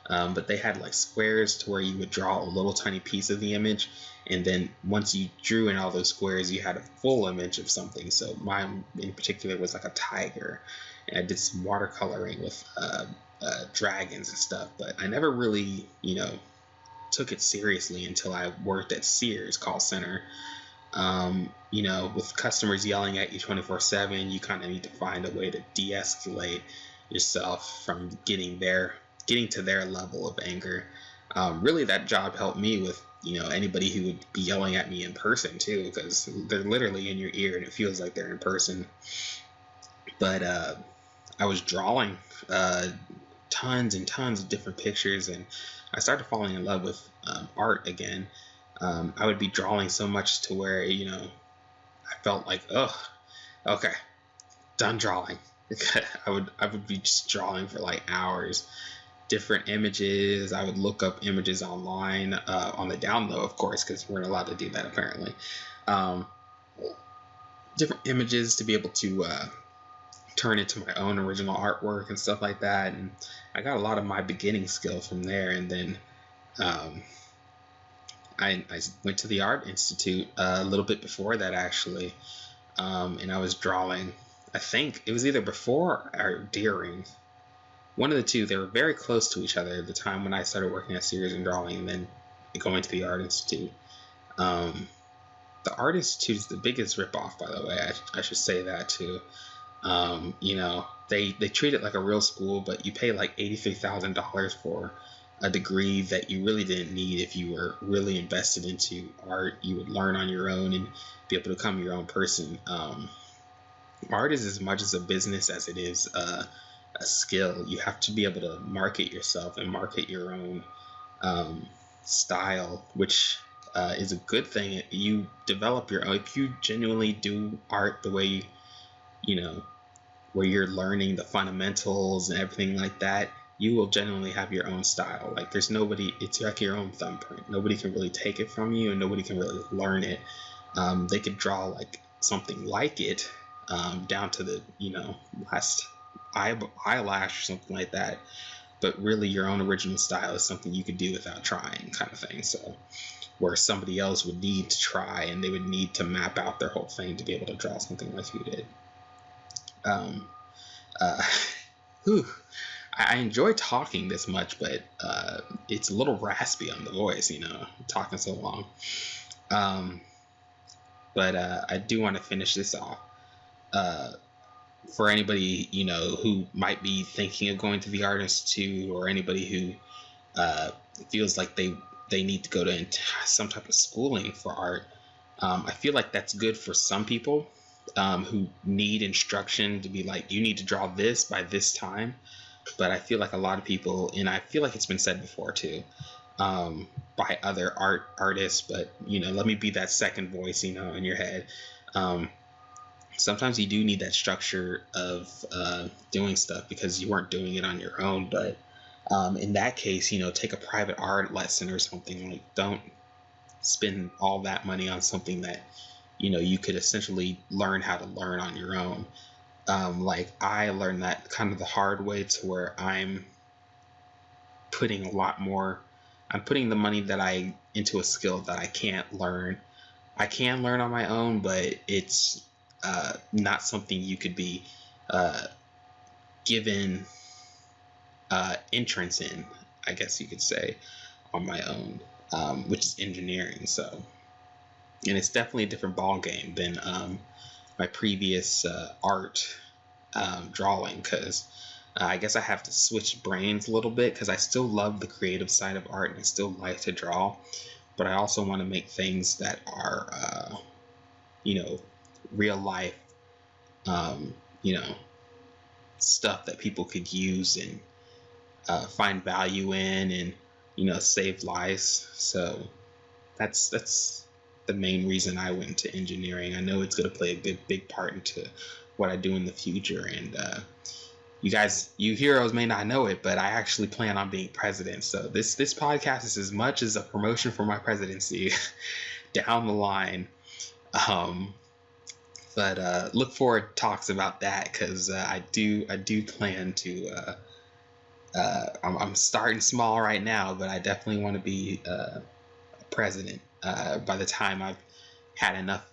but they had like squares to where you would draw a little tiny piece of the image, and then once you drew in all those squares, you had a full image of something. So mine in particular was like a tiger, and I did some watercoloring with dragons and stuff, but I never really, took it seriously until I worked at Sears call center. With customers yelling at you 24/7, you kind of need to find a way to de-escalate yourself from getting to their level of anger. Really, that job helped me with, anybody who would be yelling at me in person too, because they're literally in your ear and it feels like they're in person. But I was drawing tons and tons of different pictures, and I started falling in love with art again. I would be drawing so much to where, I felt like, okay, done drawing. I would be just drawing for like hours, different images. I would look up images online on the down low, of course, because we're not allowed to do that apparently. Different images to be able to turn into my own original artwork and stuff like that. And I got a lot of my beginning skill from there. And then I went to the Art Institute a little bit before that, actually, and I was drawing. I think it was either before or during, one of the two. They were very close to each other at the time when I started working at Sears and drawing, and then going to the Art Institute. The Art Institute is the biggest ripoff, by the way. I should say that too. They treat it like a real school, but you pay like $83,000 for a degree that you really didn't need. If you were really invested into art, you would learn on your own and be able to become your own person. Art is as much as a business as it is a skill. You have to be able to market yourself and market your own style, which is a good thing. You develop your own. If you genuinely do art the way where you're learning the fundamentals and everything like that, you will genuinely have your own style. Like there's nobody, it's like your own thumbprint. Nobody can really take it from you, and nobody can really learn it. They could draw like something like it, down to the, last eyelash or something like that. But really your own original style is something you could do without trying, kind of thing. So where somebody else would need to try, and they would need to map out their whole thing to be able to draw something like you did. I enjoy talking this much, but it's a little raspy on the voice, talking so long. But I do want to finish this off. For anybody, who might be thinking of going to the Art Institute, or anybody who feels like they need to go to some type of schooling for art, I feel like that's good for some people who need instruction to be like, you need to draw this by this time. But I feel like a lot of people, and I feel like it's been said before too, by other artists, but let me be that second voice, in your head. Sometimes you do need that structure of doing stuff because you weren't doing it on your own. But in that case, take a private art lesson or something. Like, don't spend all that money on something that you could essentially learn how to learn on your own. Like I learned that kind of the hard way, to where I'm putting a lot more. I'm putting the money that I into a skill that I can't learn. I can learn on my own, but it's not something you could be given entrance in, I guess you could say, on my own, which is engineering. So, and it's definitely a different ball game than my previous art drawing, because I guess I have to switch brains a little bit, because I still love the creative side of art and I still like to draw, but I also want to make things that are, real life, stuff that people could use and find value in, and save lives. So that's the main reason I went into engineering. I know it's going to play a big part into what I do in the future, and you heroes may not know it, but I actually plan on being president. So this podcast is as much as a promotion for my presidency down the line. But look forward to talks about that, because I do plan to. I'm starting small right now, but I definitely want to be president by the time I've had enough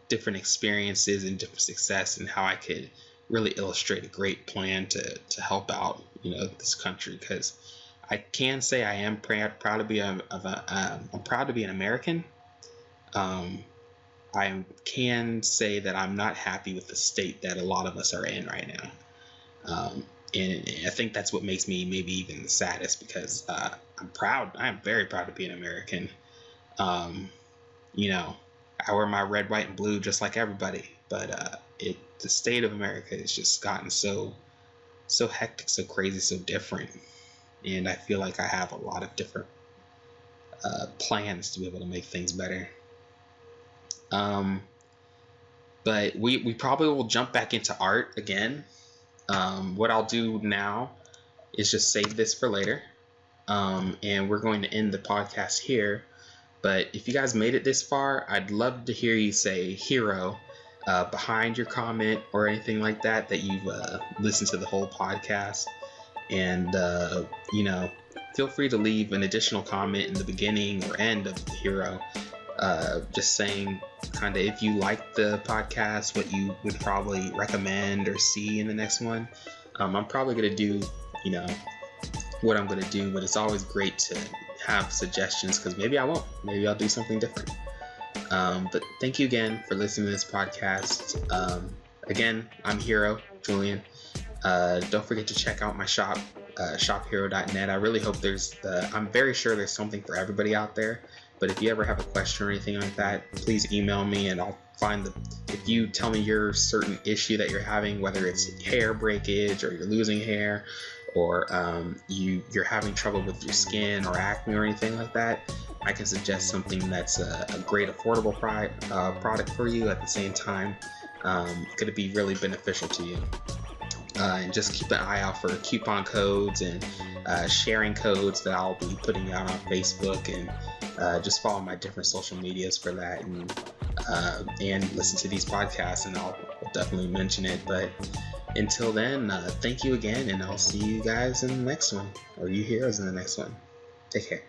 different experiences and different success, and how I could really illustrate a great plan to help out this country. Because I can say I am proud to be I'm proud to be an American. I can say that I'm not happy with the state that a lot of us are in right now. And I think that's what makes me maybe even the saddest, because I'm proud. I am very proud to be an American. I wear my red, white, and blue just like everybody. But the state of America has just gotten so hectic, so crazy, so different. And I feel like I have a lot of different plans to be able to make things better. But we probably will jump back into art again. What I'll do now is just save this for later. And we're going to end the podcast here. But if you guys made it this far, I'd love to hear you say hero behind your comment or anything like that you've listened to the whole podcast. And, feel free to leave an additional comment in the beginning or end of the hero. Just saying kind of if you like the podcast, what you would probably recommend or see in the next one. I'm probably going to do, what I'm going to do, but it's always great to have suggestions, because maybe I won't. Maybe I'll do something different. But thank you again for listening to this podcast. Again, I'm Hero Julian. Don't forget to check out my shop, shophero.net. I really hope I'm very sure there's something for everybody out there. But if you ever have a question or anything like that, please email me, and I'll find if you tell me your certain issue that you're having, whether it's hair breakage or you're losing hair, or you're having trouble with your skin or acne or anything like that, I can suggest something that's a great affordable product for you. At the same time, going to be really beneficial to you. And just keep an eye out for coupon codes and sharing codes that I'll be putting out on Facebook, and just follow my different social medias for that, and listen to these podcasts, and I'll definitely mention it. But until then, thank you again, and I'll see you guys in the next one, or you heroes in the next one. Take care.